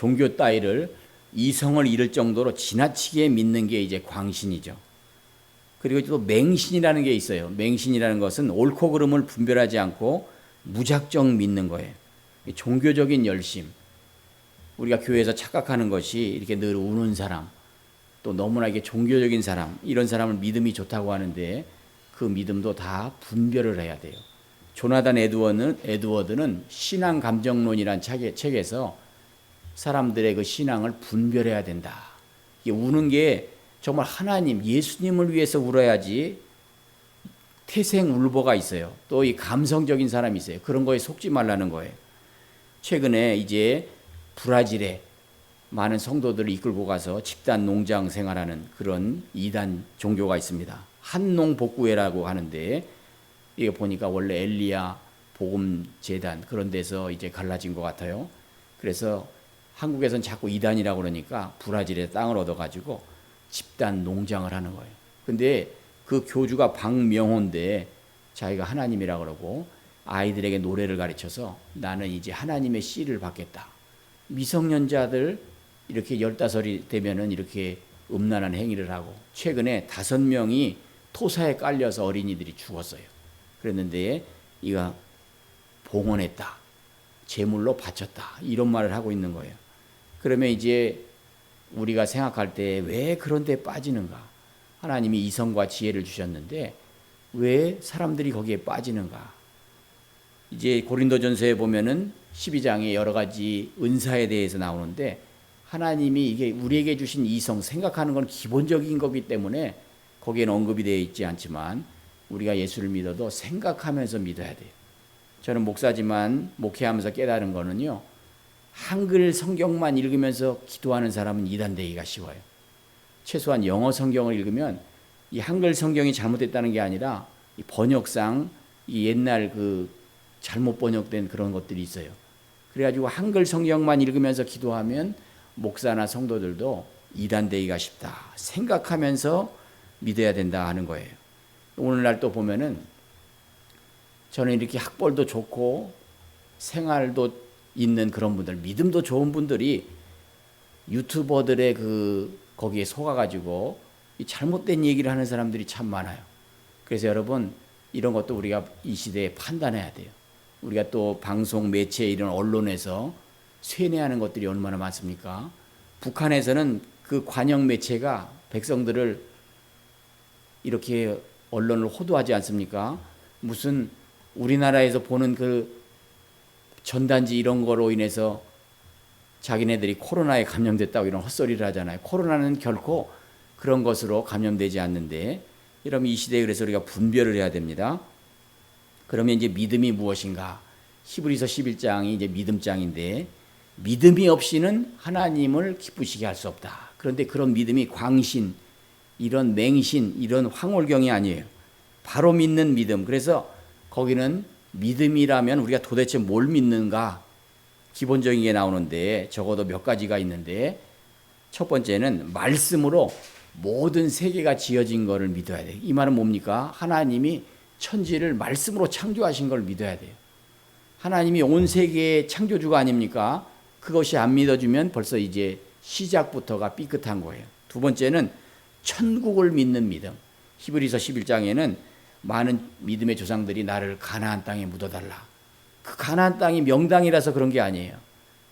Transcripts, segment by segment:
종교 따위를 이성을 잃을 정도로 지나치게 믿는 게 이제 광신이죠. 그리고 또 맹신이라는 게 있어요. 맹신이라는 것은 옳고 그름을 분별하지 않고 무작정 믿는 거예요. 종교적인 열심. 우리가 교회에서 착각하는 것이 이렇게 늘 우는 사람, 또 너무나 이게 종교적인 사람, 이런 사람을 믿음이 좋다고 하는데 그 믿음도 다 분별을 해야 돼요. 조나단 에드워드는 신앙 감정론이란 책에서 사람들의 그 신앙을 분별해야 된다. 이게 우는 게 정말 하나님, 예수님을 위해서 울어야지 태생 울보가 있어요. 또 이 감성적인 사람이 있어요. 그런 거에 속지 말라는 거예요. 최근에 이제 브라질에 많은 성도들을 이끌고 가서 집단 농장 생활하는 그런 이단 종교가 있습니다. 한농복구회라고 하는데 이게 보니까 원래 엘리야 복음재단 그런 데서 이제 갈라진 것 같아요. 그래서 한국에선 자꾸 이단이라고 그러니까 브라질에 땅을 얻어가지고 집단 농장을 하는 거예요. 근데 그 교주가 박명호인데 자기가 하나님이라고 그러고 아이들에게 노래를 가르쳐서 나는 이제 하나님의 씨를 받겠다. 미성년자들 이렇게 15이 되면은 이렇게 음란한 행위를 하고 최근에 5명이 토사에 깔려서 어린이들이 죽었어요. 그랬는데 이가 봉헌했다. 제물로 바쳤다. 이런 말을 하고 있는 거예요. 그러면 이제 우리가 생각할 때 왜 그런 데 빠지는가? 하나님이 이성과 지혜를 주셨는데 왜 사람들이 거기에 빠지는가? 이제 고린도전서에 보면은 12장에 여러 가지 은사에 대해서 나오는데 하나님이 이게 우리에게 주신 이성, 생각하는 건 기본적인 거기 때문에 거기에는 언급이 되어 있지 않지만 우리가 예수를 믿어도 생각하면서 믿어야 돼요. 저는 목사지만 목회하면서 깨달은 거는요. 한글 성경만 읽으면서 기도하는 사람은 이단되기가 쉬워요. 최소한 영어 성경을 읽으면 이 한글 성경이 잘못됐다는 게 아니라 이 번역상 이 옛날 그 잘못 번역된 그런 것들이 있어요. 그래가지고 한글 성경만 읽으면서 기도하면 목사나 성도들도 이단되기가 쉽다. 생각하면서 믿어야 된다 하는 거예요. 오늘날 또 보면은 저는 이렇게 학벌도 좋고 생활도 있는 그런 분들, 믿음도 좋은 분들이 유튜버들의 거기에 속아가지고 이 잘못된 얘기를 하는 사람들이 참 많아요. 그래서 여러분 이런 것도 우리가 이 시대에 판단해야 돼요. 우리가 또 방송, 매체 이런 언론에서 쇠뇌하는 것들이 얼마나 많습니까? 북한에서는 그 관영 매체가 백성들을 이렇게 언론을 호도하지 않습니까? 무슨 우리나라에서 보는 그 전단지 이런 거로 인해서 자기네들이 코로나에 감염됐다고 이런 헛소리를 하잖아요. 코로나는 결코 그런 것으로 감염되지 않는데 여러분 이 시대에 그래서 우리가 분별을 해야 됩니다. 그러면 이제 믿음이 무엇인가? 히브리서 11장이 이제 믿음장인데 믿음이 없이는 하나님을 기쁘시게 할 수 없다. 그런데 그런 믿음이 광신, 이런 맹신, 이런 황홀경이 아니에요. 바로 믿는 믿음. 그래서 거기는 믿음이라면 우리가 도대체 뭘 믿는가? 기본적인 게 나오는데 적어도 몇 가지가 있는데 첫 번째는 말씀으로 모든 세계가 지어진 것을 믿어야 돼요. 이 말은 뭡니까? 하나님이 천지를 말씀으로 창조하신 걸 믿어야 돼요. 하나님이 온 세계의 창조주가 아닙니까? 그것이 안 믿어주면 벌써 이제 시작부터가 삐끗한 거예요. 두 번째는 천국을 믿는 믿음. 히브리서 11장에는 많은 믿음의 조상들이 나를 가나안 땅에 묻어달라. 그 가나안 땅이 명당이라서 그런 게 아니에요.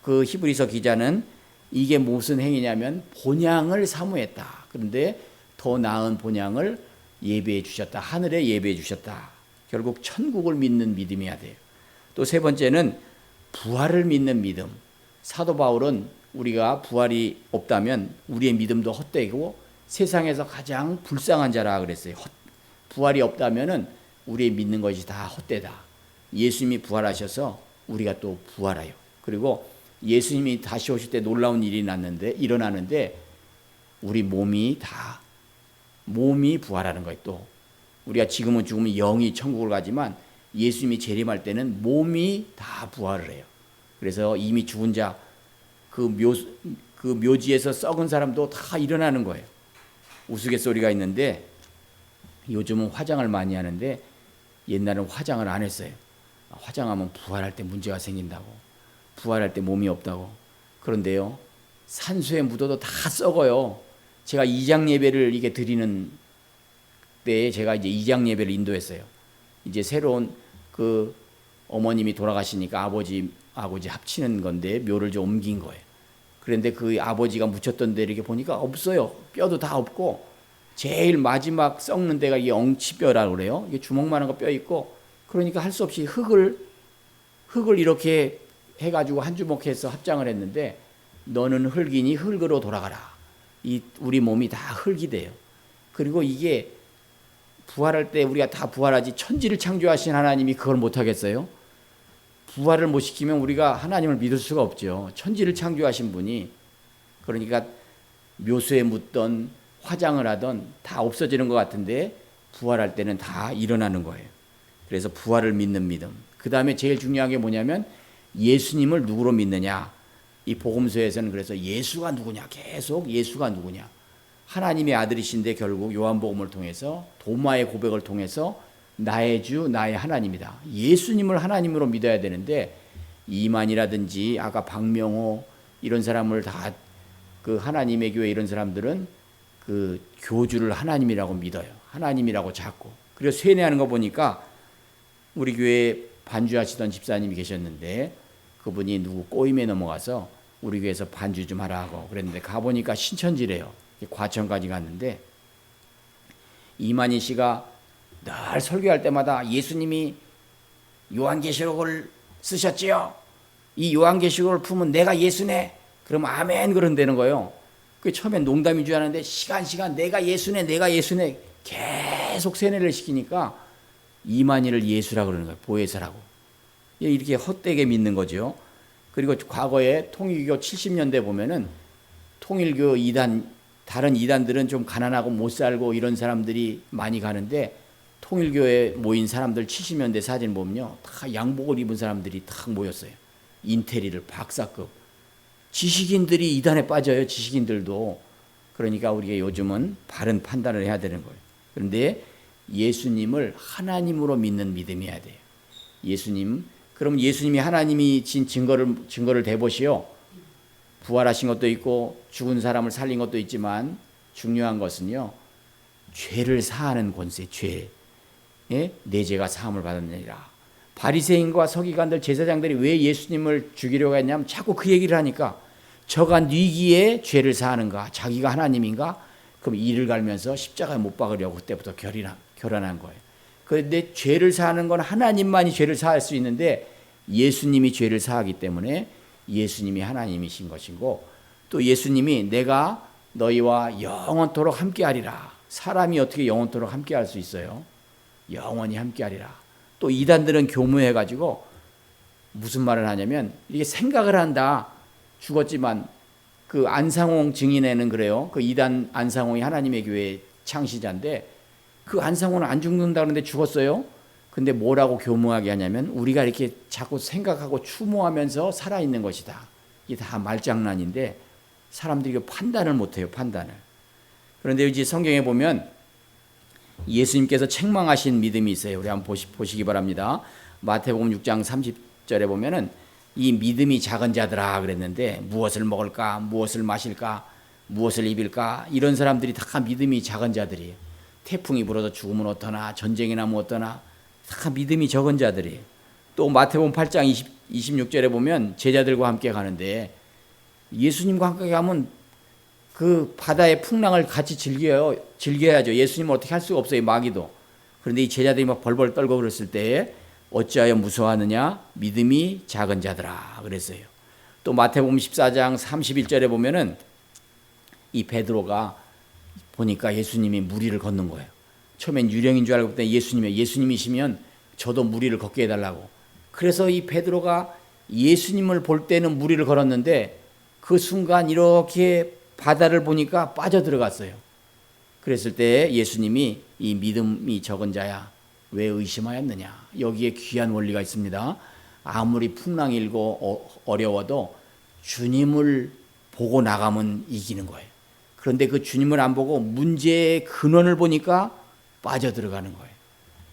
그 히브리서 기자는 이게 무슨 행위냐면 본향을 사모했다. 그런데 더 나은 본향을 예배해 주셨다. 하늘에 예배해 주셨다. 결국 천국을 믿는 믿음이어야 돼요. 또 세 번째는 부활을 믿는 믿음. 사도 바울은 우리가 부활이 없다면 우리의 믿음도 헛되고 세상에서 가장 불쌍한 자라 그랬어요. 부활이 없다면은 우리의 믿는 것이 다 헛되다. 예수님이 부활하셔서 우리가 또 부활해요. 그리고 예수님이 다시 오실 때 놀라운 일이 일어나는데 우리 몸이 부활하는 거예요. 또 우리가 지금은 죽으면 영이 천국을 가지만 예수님이 재림할 때는 몸이 다 부활을 해요. 그래서 이미 죽은 자 그 묘지에서 썩은 사람도 다 일어나는 거예요. 우스갯소리가 있는데 요즘은 화장을 많이 하는데 옛날은 화장을 안 했어요. 화장하면 부활할 때 문제가 생긴다고. 부활할 때 몸이 없다고. 그런데요, 산소에 묻어도 다 썩어요. 제가 이장 예배를 이게 드리는 때에 제가 이제 이장 예배를 인도했어요. 이제 새로운 그 어머님이 돌아가시니까 아버지 합치는 건데 묘를 좀 옮긴 거예요. 그런데 그 아버지가 묻혔던 데 이렇게 보니까 없어요. 뼈도 다 없고 제일 마지막 썩는 데가 이게 엉치뼈라고 그래요. 이게 주먹만한 거 뼈 있고, 그러니까 할 수 없이 흙을 이렇게 해가지고 한 주먹해서 합장을 했는데, 너는 흙이니 흙으로 돌아가라. 우리 몸이 다 흙이 돼요. 그리고 이게 부활할 때 우리가 다 부활하지, 천지를 창조하신 하나님이 그걸 못하겠어요? 부활을 못 시키면 우리가 하나님을 믿을 수가 없죠. 천지를 창조하신 분이, 그러니까 묘수에 묻던 화장을 하던 다 없어지는 것 같은데 부활할 때는 다 일어나는 거예요. 그래서 부활을 믿는 믿음. 그 다음에 제일 중요한 게 뭐냐면 예수님을 누구로 믿느냐. 이 복음서에서는 그래서 예수가 누구냐, 계속 예수가 누구냐. 하나님의 아들이신데 결국 요한복음을 통해서 도마의 고백을 통해서 나의 주 나의 하나님이다. 예수님을 하나님으로 믿어야 되는데, 이만이라든지 아까 박명호 이런 사람을 다 그 하나님의 교회 이런 사람들은 그 교주를 하나님이라고 믿어요. 하나님이라고 자꾸. 그래서 세뇌하는 거 보니까 우리 교회에 반주하시던 집사님이 계셨는데, 그분이 누구 꼬임에 넘어가서 우리 교회에서 반주 좀 하라 하고 그랬는데, 가보니까 신천지래요. 과천까지 갔는데, 이만희 씨가 늘 설교할 때마다 예수님이 요한계시록을 쓰셨지요. 이 요한계시록을 풀면 내가 예수네. 그러면 아멘 그런다는 거예요. 그 처음엔 농담인 줄 알았는데 시간 내가 예수네 계속 세뇌를 시키니까 이만희를 예수라고 그러는 거예요. 보혜사라고. 이렇게 헛되게 믿는 거죠. 그리고 과거에 통일교 70년대 보면은 통일교 이단, 다른 이단들은 좀 가난하고 못 살고 이런 사람들이 많이 가는데, 통일교에 모인 사람들 70년대 사진 보면요, 다 양복을 입은 사람들이 다 모였어요. 인테리를 박사급. 지식인들이 이단에 빠져요. 지식인들도. 그러니까 우리가 요즘은 바른 판단을 해야 되는 거예요. 그런데 예수님을 하나님으로 믿는 믿음이어야 돼요. 그럼 예수님이 하나님이 진 증거를 대보시오. 부활하신 것도 있고 죽은 사람을 살린 것도 있지만, 중요한 것은요, 죄를 사하는 권세, 내 죄가 사함을 받았느니라. 바리새인과 서기관들, 제사장들이 왜 예수님을 죽이려고 했냐면 자꾸 그 얘기를 하니까, 저가 뉘기에 죄를 사하는가, 자기가 하나님인가? 그럼 이를 갈면서 십자가에 못 박으려고 그때부터 결혼한 거예요. 그런데 죄를 사하는 건 하나님만이 죄를 사할 수 있는데, 예수님이 죄를 사하기 때문에 예수님이 하나님이신 것이고, 또 예수님이 내가 너희와 영원토록 함께하리라. 사람이 어떻게 영원토록 함께할 수 있어요? 영원히 함께하리라. 또 이단들은 교묘해가지고 무슨 말을 하냐면, 이게 생각을 한다. 죽었지만 그 안상홍 증인에는 그래요. 그 이단 안상홍이 하나님의 교회 창시자인데, 그 안상홍은 안 죽는다 그러는데 죽었어요. 근데 뭐라고 교묘하게 하냐면, 우리가 이렇게 자꾸 생각하고 추모하면서 살아있는 것이다. 이게 다 말장난인데 사람들이 판단을 못해요. 판단을. 그런데 이제 성경에 보면 예수님께서 책망하신 믿음이 있어요. 우리 한번 보시기 바랍니다. 마태복음 6장 30절에 보면은 이 믿음이 작은 자들아 그랬는데, 무엇을 먹을까, 무엇을 마실까, 무엇을 입을까, 이런 사람들이 다 믿음이 작은 자들이에요. 태풍이 불어도 죽으면 어떠나, 전쟁이 나면 어떠나, 다 믿음이 적은 자들이에요. 또 마태복음 8장 26절에 보면 제자들과 함께 가는데, 예수님과 함께 가면 그 바다의 풍랑을 같이 즐겨야죠. 예수님은 어떻게 할 수가 없어요, 마귀도. 그런데 이 제자들이 막 벌벌 떨고 그랬을 때, 어찌하여 무서워하느냐, 믿음이 작은 자들아 그랬어요. 또 마태복음 14장 31절에 보면은 이 베드로가 보니까 예수님이 무리를 걷는 거예요. 처음엔 유령인 줄 알고 그때 예수님이시면 저도 무리를 걷게 해달라고. 그래서 이 베드로가 예수님을 볼 때는 무리를 걸었는데, 그 순간 이렇게 바다를 보니까 빠져들어갔어요. 그랬을 때 예수님이 이 믿음이 적은 자야, 왜 의심하였느냐. 여기에 귀한 원리가 있습니다. 아무리 풍랑이 일고 어려워도 주님을 보고 나가면 이기는 거예요. 그런데 그 주님을 안 보고 문제의 근원을 보니까 빠져들어가는 거예요.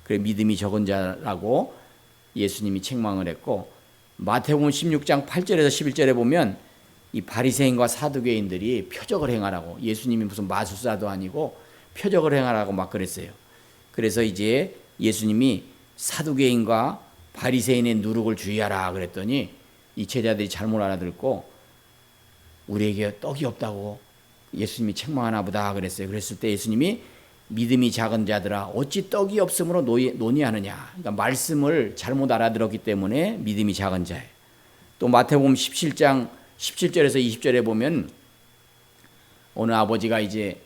그래 믿음이 적은 자라고 예수님이 책망을 했고, 마태복음 16장 8절에서 11절에 보면 이 바리새인과 사두개인들이 표적을 행하라고, 예수님이 무슨 마술사도 아니고 표적을 행하라고 막 그랬어요. 그래서 이제 예수님이 사두개인과 바리새인의 누룩을 주의하라 그랬더니 이 제자들이 잘못 알아듣고 우리에게 떡이 없다고 예수님이 책망하나 보다 그랬어요. 그랬을 때 예수님이 믿음이 작은 자들아 어찌 떡이 없으므로 논의하느냐. 그러니까 말씀을 잘못 알아들었기 때문에 믿음이 작은 자예요. 또 마태복음 17장 17절에서 20절에 보면 어느 아버지가 이제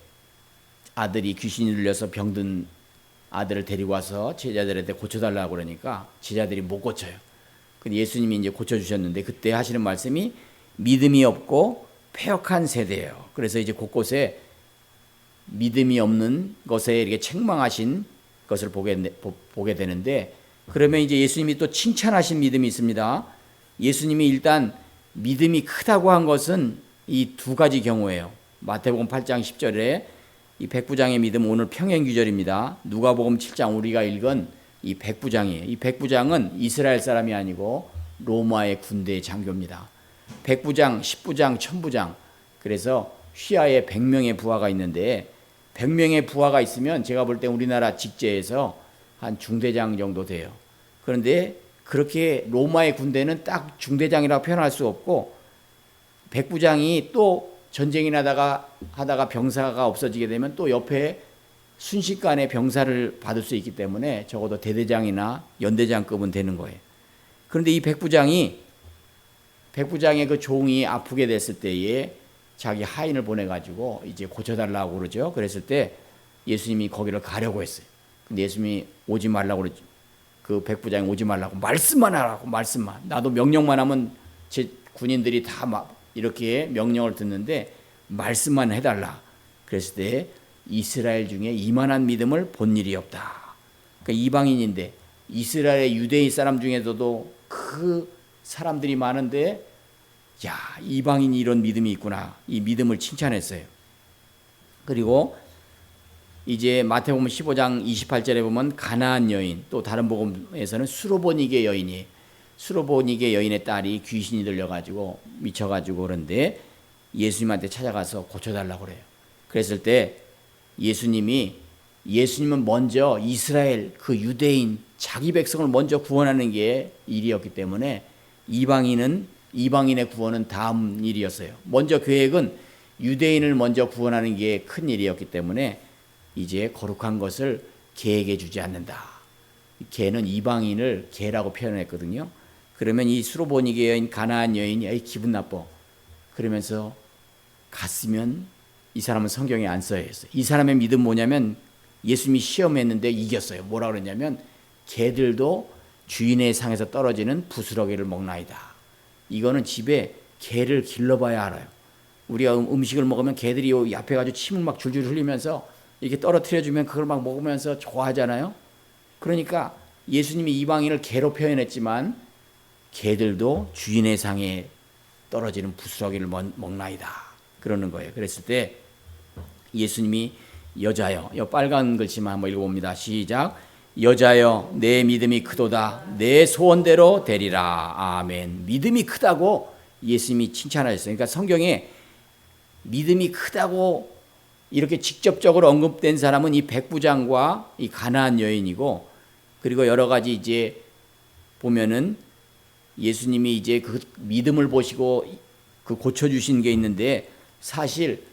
아들이 귀신이 들려서 병든 아들을 데리고 와서 제자들한테 고쳐달라고 그러니까 제자들이 못 고쳐요. 근데 예수님이 이제 고쳐주셨는데 그때 하시는 말씀이 믿음이 없고 패역한 세대예요. 그래서 이제 곳곳에 믿음이 없는 것에 이렇게 책망하신 것을 보게 되는데, 그러면 이제 예수님이 또 칭찬하신 믿음이 있습니다. 예수님이 일단 믿음이 크다고 한 것은 이 두 가지 경우예요. 마태복음 8장 10절에 이 백부장의 믿음, 오늘 평행 규절입니다. 누가복음 7장 우리가 읽은 이 백부장이에요. 이 백부장은 이스라엘 사람이 아니고 로마의 군대의 장교입니다. 백부장, 십부장, 천부장. 그래서 휘하에 100명의 부하가 있는데 100명의 부하가 있으면 제가 볼 때 우리나라 직제에서 한 중대장 정도 돼요. 그런데 그렇게 로마의 군대는 딱 중대장이라고 표현할 수 없고, 백부장이 또 전쟁이 하다가 병사가 없어지게 되면 또 옆에 순식간에 병사를 받을 수 있기 때문에 적어도 대대장이나 연대장급은 되는 거예요. 그런데 이 백부장의 그 종이 아프게 됐을 때에 자기 하인을 보내가지고 이제 고쳐달라고 그러죠. 그랬을 때 예수님이 거기를 가려고 했어요. 근데 예수님이 오지 말라고 그러죠. 그 백부장이 오지 말라고, 말씀만 하라고, 말씀만. 나도 명령만 하면 제 군인들이 다 막 이렇게 명령을 듣는데 말씀만 해달라. 그랬을 때 이스라엘 중에 이만한 믿음을 본 일이 없다. 그러니까 이방인인데 이스라엘의 유대인 사람 중에서도 그 사람들이 많은데, 야, 이방인이 이런 믿음이 있구나. 이 믿음을 칭찬했어요. 그리고 이제 마태복음 15장 28절에 보면 가나안 여인, 또 다른 복음에서는 수로보니게 여인이, 수로보니게 여인의 딸이 귀신이 들려가지고 미쳐가지고 그런데 예수님한테 찾아가서 고쳐달라고 그래요. 그랬을 때 예수님은 먼저 이스라엘 그 유대인 자기 백성을 먼저 구원하는 게 일이었기 때문에 이방인의 구원은 다음 일이었어요. 먼저 계획은 유대인을 먼저 구원하는 게 큰 일이었기 때문에 이제 거룩한 것을 개에게 주지 않는다. 개는 이방인을 개라고 표현했거든요. 그러면 이 수로보니게 여인, 가나안 여인이 에이 기분 나빠 그러면서 갔으면 이 사람은 성경에 안 써져 있어요. 이 사람의 믿음 뭐냐면 예수님이 시험했는데 이겼어요. 뭐라 그러냐면 개들도 주인의 상에서 떨어지는 부스러기를 먹나이다. 이거는 집에 개를 길러봐야 알아요. 우리가 음식을 먹으면 개들이 앞에 가지고 침을 막 줄줄 흘리면서 이렇게 떨어뜨려주면 그걸 막 먹으면서 좋아하잖아요. 그러니까 예수님이 이방인을 개로 표현했지만 개들도 주인의 상에 떨어지는 부스러기를 먹나이다. 그러는 거예요. 그랬을 때 예수님이 여자여, 이 빨간 글씨만 한번 읽어봅니다. 시작. 여자여 내 믿음이 크도다. 내 소원대로 되리라. 아멘. 믿음이 크다고 예수님이 칭찬하셨어요. 그러니까 성경에 믿음이 크다고 이렇게 직접적으로 언급된 사람은 이 백부장과 이 가나안 여인이고, 그리고 여러 가지 이제 보면은 예수님이 이제 그 믿음을 보시고 그 고쳐주신 게 있는데, 사실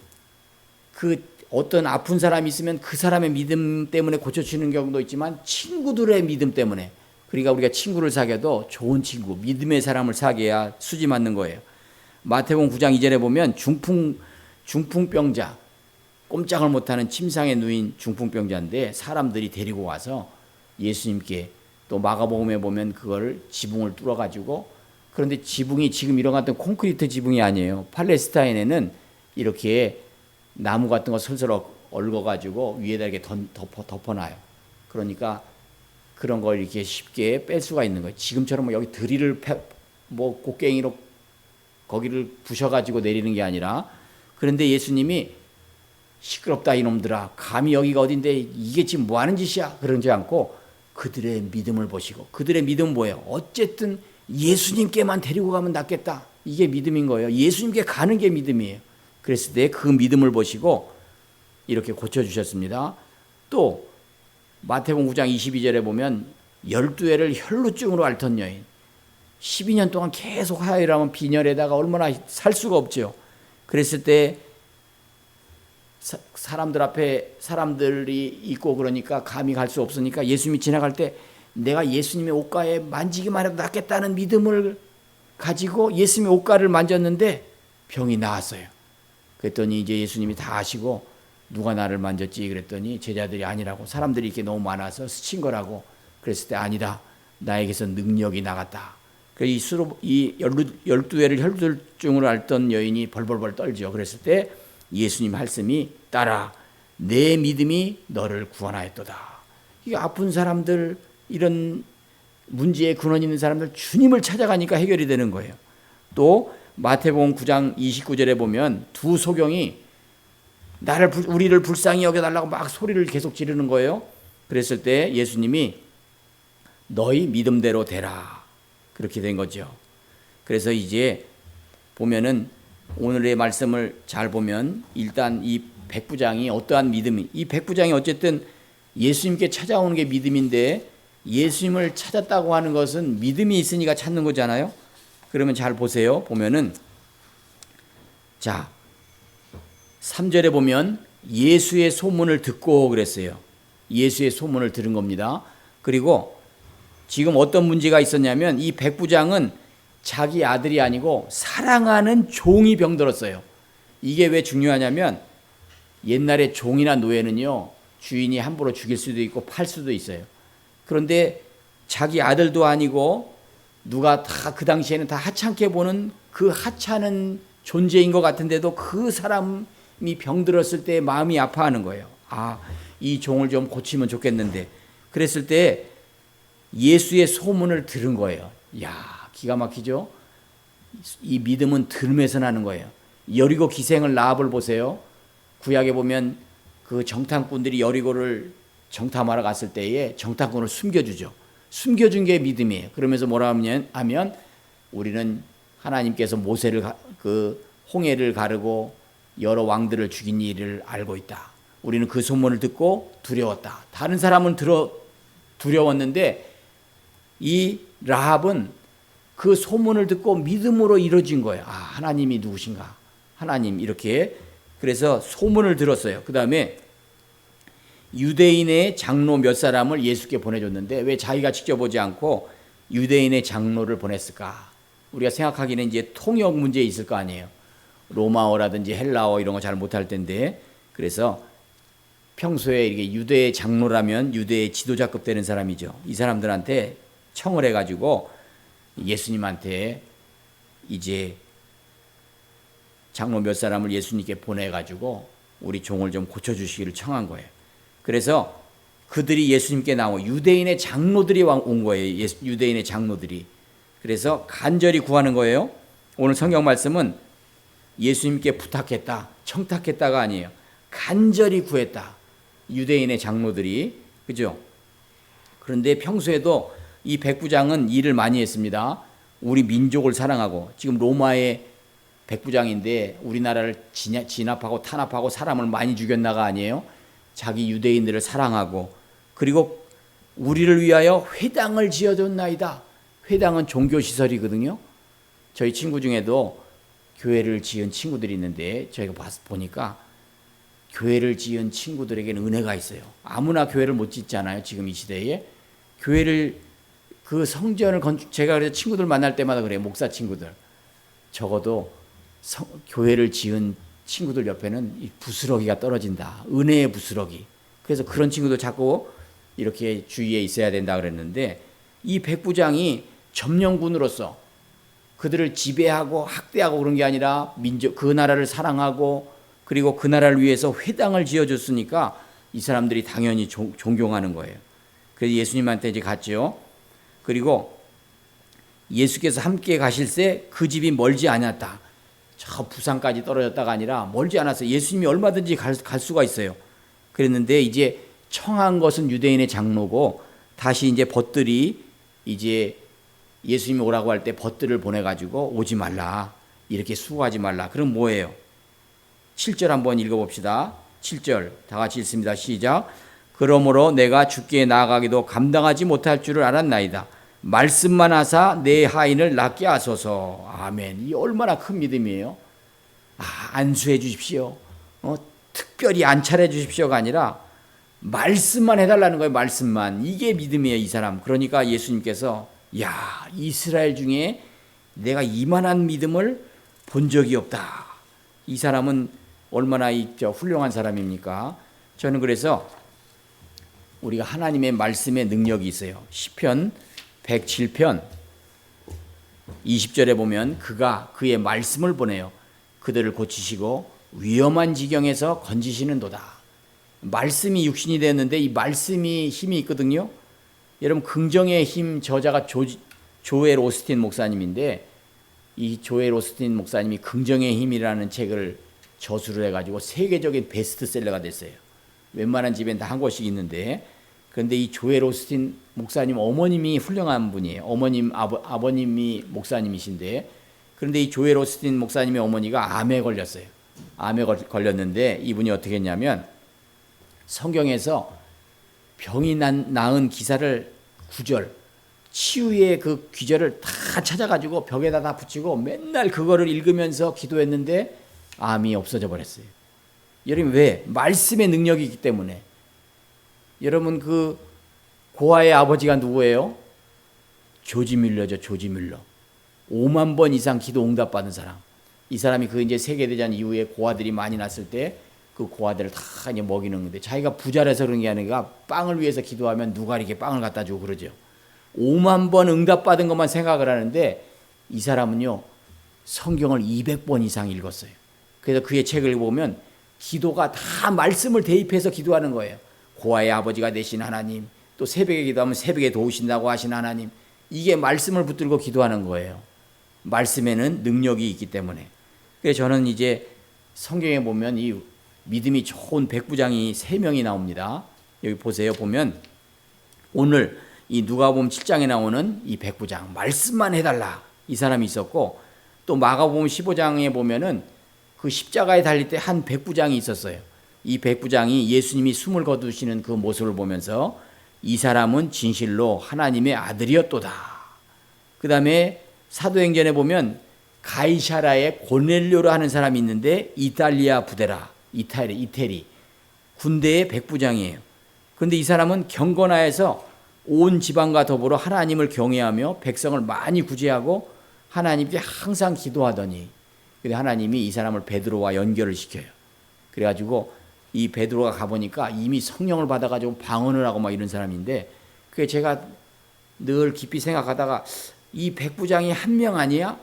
그 어떤 아픈 사람이 있으면 그 사람의 믿음 때문에 고쳐주는 경우도 있지만 친구들의 믿음 때문에, 그러니까 우리가 친구를 사귀어도 좋은 친구, 믿음의 사람을 사귀어야 수지 맞는 거예요. 마태복음 9장 2절에 보면 중풍병자, 꼼짝을 못하는 침상에 누인 중풍병자인데 사람들이 데리고 와서 예수님께, 또 마가복음에 보면 그걸 지붕을 뚫어가지고, 그런데 지붕이 지금 이런 같은 콘크리트 지붕이 아니에요. 팔레스타인에는 이렇게 나무 같은 거 슬슬 얽어가지고 위에다 이렇게 덮어놔요. 그러니까 그런 걸 이렇게 쉽게 뺄 수가 있는 거예요. 지금처럼 뭐 여기 드릴을 곡괭이로 거기를 부셔가지고 내리는 게 아니라, 그런데 예수님이 시끄럽다 이놈들아, 감히 여기가 어딘데 이게 지금 뭐 하는 짓이야, 그러지 않고 그들의 믿음을 보시고, 그들의 믿음은 뭐예요? 어쨌든 예수님께만 데리고 가면 낫겠다. 이게 믿음인 거예요. 예수님께 가는 게 믿음이에요. 그랬을 때 그 믿음을 보시고 이렇게 고쳐주셨습니다. 또 마태복음 9장 22절에 보면 12회를 혈루증으로 앓던 여인, 12년 동안 계속 하혈하면 빈혈에다가 얼마나 살 수가 없죠. 그랬을 때 사람들 앞에 사람들이 있고 그러니까 감히 갈 수 없으니까 예수님이 지나갈 때 내가 예수님의 옷가에 만지기만 해도 낫겠다는 믿음을 가지고 예수님의 옷가를 만졌는데 병이 나았어요. 그랬더니 이제 예수님이 다 아시고 누가 나를 만졌지 그랬더니 제자들이 아니라고, 사람들이 이렇게 너무 많아서 스친 거라고. 그랬을 때 아니다, 나에게서 능력이 나갔다. 그래서 이 12회를 혈루증으로 앓던 여인이 벌벌벌 떨죠. 그랬을 때 예수님 말씀이 따라 내 믿음이 너를 구원하였도다. 이게 아픈 사람들, 이런 문제에 근원 있는 사람들 주님을 찾아가니까 해결이 되는 거예요. 또 마태복음 9장 29절에 보면 두 소경이 우리를 불쌍히 여겨달라고 막 소리를 계속 지르는 거예요. 그랬을 때 예수님이 너희 믿음대로 되라, 그렇게 된 거죠. 그래서 이제 보면은 오늘의 말씀을 잘 보면 일단 이 백부장이 어떠한 믿음이, 이 백부장이 어쨌든 예수님께 찾아오는 게 믿음인데 예수님을 찾았다고 하는 것은 믿음이 있으니까 찾는 거잖아요. 그러면 잘 보세요. 보면은 자 3절에 보면 예수의 소문을 듣고 그랬어요. 예수의 소문을 들은 겁니다. 그리고 지금 어떤 문제가 있었냐면 이 백부장은 자기 아들이 아니고 사랑하는 종이 병들었어요. 이게 왜 중요하냐면 옛날에 종이나 노예는요, 주인이 함부로 죽일 수도 있고 팔 수도 있어요. 그런데 자기 아들도 아니고 누가 다 그 당시에는 다 하찮게 보는 그 하찮은 존재인 것 같은데도 그 사람이 병들었을 때 마음이 아파하는 거예요. 아, 이 종을 좀 고치면 좋겠는데. 그랬을 때 예수의 소문을 들은 거예요. 야, 기가 막히죠? 이 믿음은 들으면서 나는 거예요. 여리고 기생을 라합을 보세요. 구약에 보면 그 정탐꾼들이 여리고를 정탐하러 갔을 때에 정탐꾼을 숨겨주죠. 숨겨준 게 믿음이에요. 그러면서 뭐라 하면 우리는 하나님께서 모세를 그 홍해를 가르고 여러 왕들을 죽인 일을 알고 있다. 우리는 그 소문을 듣고 두려웠다. 다른 사람은 두려웠는데 이 라합은 그 소문을 듣고 믿음으로 이루어진 거예요. 아, 하나님이 누구신가? 하나님, 이렇게. 그래서 소문을 들었어요. 그 다음에 유대인의 장로 몇 사람을 예수께 보내줬는데 왜 자기가 직접 오지 않고 유대인의 장로를 보냈을까? 우리가 생각하기는 이제 통역 문제 있을 거 아니에요. 로마어라든지 헬라어 이런 거 잘 못할 텐데, 그래서 평소에 이렇게 유대의 장로라면 유대의 지도자급 되는 사람이죠. 이 사람들한테 청을 해가지고 예수님한테 이제 장로 몇 사람을 예수님께 보내가지고 우리 종을 좀 고쳐주시기를 청한 거예요. 그래서 그들이 예수님께 나오고 유대인의 장로들이 온 거예요. 유대인의 장로들이. 그래서 간절히 구하는 거예요. 오늘 성경 말씀은 예수님께 부탁했다, 청탁했다가 아니에요. 간절히 구했다. 유대인의 장로들이. 그죠? 그런데 평소에도 이 백부장은 일을 많이 했습니다. 우리 민족을 사랑하고, 지금 로마의 백부장인데 우리나라를 진압하고 탄압하고 사람을 많이 죽였나가 아니에요. 자기 유대인들을 사랑하고, 그리고 우리를 위하여 회당을 지어줬나이다. 회당은 종교시설이거든요. 저희 친구 중에도 교회를 지은 친구들이 있는데 저희가 보니까 교회를 지은 친구들에게는 은혜가 있어요. 아무나 교회를 못 짓잖아요. 지금 이 시대에. 교회를, 그 성전을 제가 그래서 친구들 만날 때마다 그래요. 목사 친구들. 적어도 교회를 지은 친구들 옆에는 이 부스러기가 떨어진다. 은혜의 부스러기. 그래서 그런 친구도 자꾸 이렇게 주위에 있어야 된다 그랬는데, 이 백부장이 점령군으로서 그들을 지배하고 학대하고 그런 게 아니라 그 나라를 사랑하고, 그리고 그 나라를 위해서 회당을 지어줬으니까 이 사람들이 당연히 존경하는 거예요. 그래서 예수님한테 이제 갔죠. 그리고 예수께서 함께 가실새 그 집이 멀지 않았다. 저 부산까지 떨어졌다가 아니라 멀지 않았어요. 예수님이 얼마든지 갈 수가 있어요. 그랬는데 이제 청한 것은 유대인의 장로고, 다시 이제 벗들이 이제 예수님이 오라고 할 때 벗들을 보내가지고 오지 말라, 이렇게 수고하지 말라. 그럼 뭐예요? 7절 한번 읽어봅시다. 7절 다 같이 읽습니다. 시작. 그러므로 내가 주께 나아가기도 감당하지 못할 줄을 알았나이다. 말씀만 하사 내 하인을 낫게 하소서. 아멘. 이 얼마나 큰 믿음이에요. 안수해 주십시오. 특별히 안찰해 주십시오가 아니라 말씀만 해달라는 거예요. 말씀만. 이게 믿음이에요, 이 사람. 그러니까 예수님께서 이스라엘 중에 내가 이만한 믿음을 본 적이 없다. 이 사람은 얼마나 훌륭한 사람입니까? 저는 그래서 우리가 하나님의 말씀의 능력이 있어요. 시편 107편 20절에 보면 그가 그의 말씀을 보내요. 그들을 고치시고 위험한 지경에서 건지시는도다. 말씀이 육신이 되었는데 이 말씀이 힘이 있거든요. 여러분, 긍정의 힘 저자가 조엘 오스틴 목사님인데, 이 조엘 오스틴 목사님이 긍정의 힘이라는 책을 저수를 해가지고 세계적인 베스트셀러가 됐어요. 웬만한 집엔 다 한 권씩 있는데, 그런데 이 조엘 오스틴 목사님 어머님이 훌륭한 분이에요. 아버님이 목사님이신데, 그런데 이 조엘 오스틴 목사님의 어머니가 암에 걸렸어요. 암에 걸렸는데 이분이 어떻게 했냐면 성경에서 병이 나은 기사를 9절 치유의 그 귀절을 다 찾아가지고 벽에다 다 붙이고 맨날 그거를 읽으면서 기도했는데 암이 없어져 버렸어요. 여러분, 왜? 말씀의 능력이 있기 때문에. 여러분, 그 고아의 아버지가 누구예요? 조지 밀러죠. 조지 밀러. 5만 번 이상 기도 응답받은 사람. 이 사람이 그 이제 세계대전 이후에 고아들이 많이 났을 때 그 고아들을 다 이제 먹이는 건데, 자기가 부자라서 그런 게 아니라 빵을 위해서 기도하면 누가 이렇게 빵을 갖다 주고 그러죠. 5만 번 응답받은 것만 생각을 하는데 이 사람은요, 성경을 200번 이상 읽었어요. 그래서 그의 책을 보면 기도가 다 말씀을 대입해서 기도하는 거예요. 고아의 아버지가 되신 하나님, 또 새벽에 기도하면 새벽에 도우신다고 하신 하나님, 이게 말씀을 붙들고 기도하는 거예요. 말씀에는 능력이 있기 때문에. 그래서 저는 이제 성경에 보면 이 믿음이 좋은 백부장이 3명이 나옵니다. 여기 보세요. 보면 오늘 이 누가복음 7장에 나오는 이 백부장, 말씀만 해달라, 이 사람이 있었고, 또 마가복음 15장에 보면은 그 십자가에 달릴 때 한 백부장이 있었어요. 이 백부장이 예수님이 숨을 거두시는 그 모습을 보면서 이 사람은 진실로 하나님의 아들이었도다. 그 다음에 사도행전에 보면 가이사라의 고넬료로 하는 사람이 있는데 이탈리아 부대라, 이태리 군대의 백부장이에요. 그런데 이 사람은 경건하여서 온 지방과 더불어 하나님을 경외하며 백성을 많이 구제하고 하나님께 항상 기도하더니, 근데 하나님이 이 사람을 베드로와 연결을 시켜요. 그래가지고 이 베드로가 가보니까 이미 성령을 받아가지고 방언을 하고 막 이런 사람인데, 그게 제가 늘 깊이 생각하다가 이 백부장이 한 명 아니야?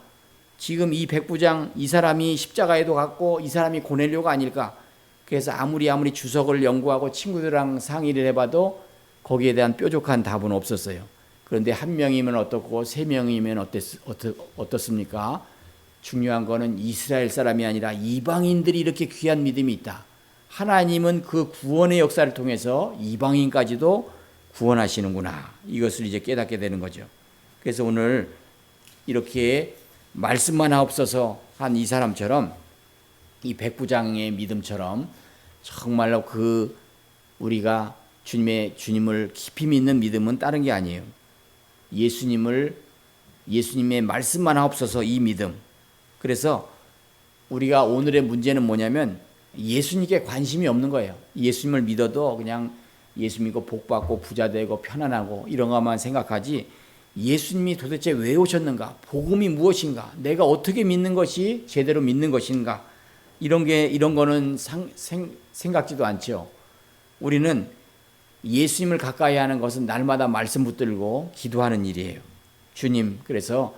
지금 이 백부장, 이 사람이 십자가에도 갔고 이 사람이 고넬료가 아닐까? 그래서 아무리 주석을 연구하고 친구들이랑 상의를 해봐도 거기에 대한 뾰족한 답은 없었어요. 그런데 한 명이면 어떻고 3명이면 어떻습니까? 중요한 거는 이스라엘 사람이 아니라 이방인들이 이렇게 귀한 믿음이 있다. 하나님은 그 구원의 역사를 통해서 이방인까지도 구원하시는구나. 이것을 이제 깨닫게 되는 거죠. 그래서 오늘 이렇게 말씀만 하옵소서 한 이 사람처럼, 이 백부장의 믿음처럼 정말로 우리가 주님을 깊이 믿는 믿음은 다른 게 아니에요. 예수님의 말씀만 하옵소서, 이 믿음. 그래서 우리가 오늘의 문제는 뭐냐면 예수님께 관심이 없는 거예요. 예수님을 믿어도 그냥 예수 믿고 복 받고 부자 되고 편안하고 이런 것만 생각하지, 예수님이 도대체 왜 오셨는가? 복음이 무엇인가? 내가 어떻게 믿는 것이 제대로 믿는 것인가? 이런 거는 생각지도 않죠. 우리는 예수님을 가까이 하는 것은 날마다 말씀 붙들고 기도하는 일이에요. 주님, 그래서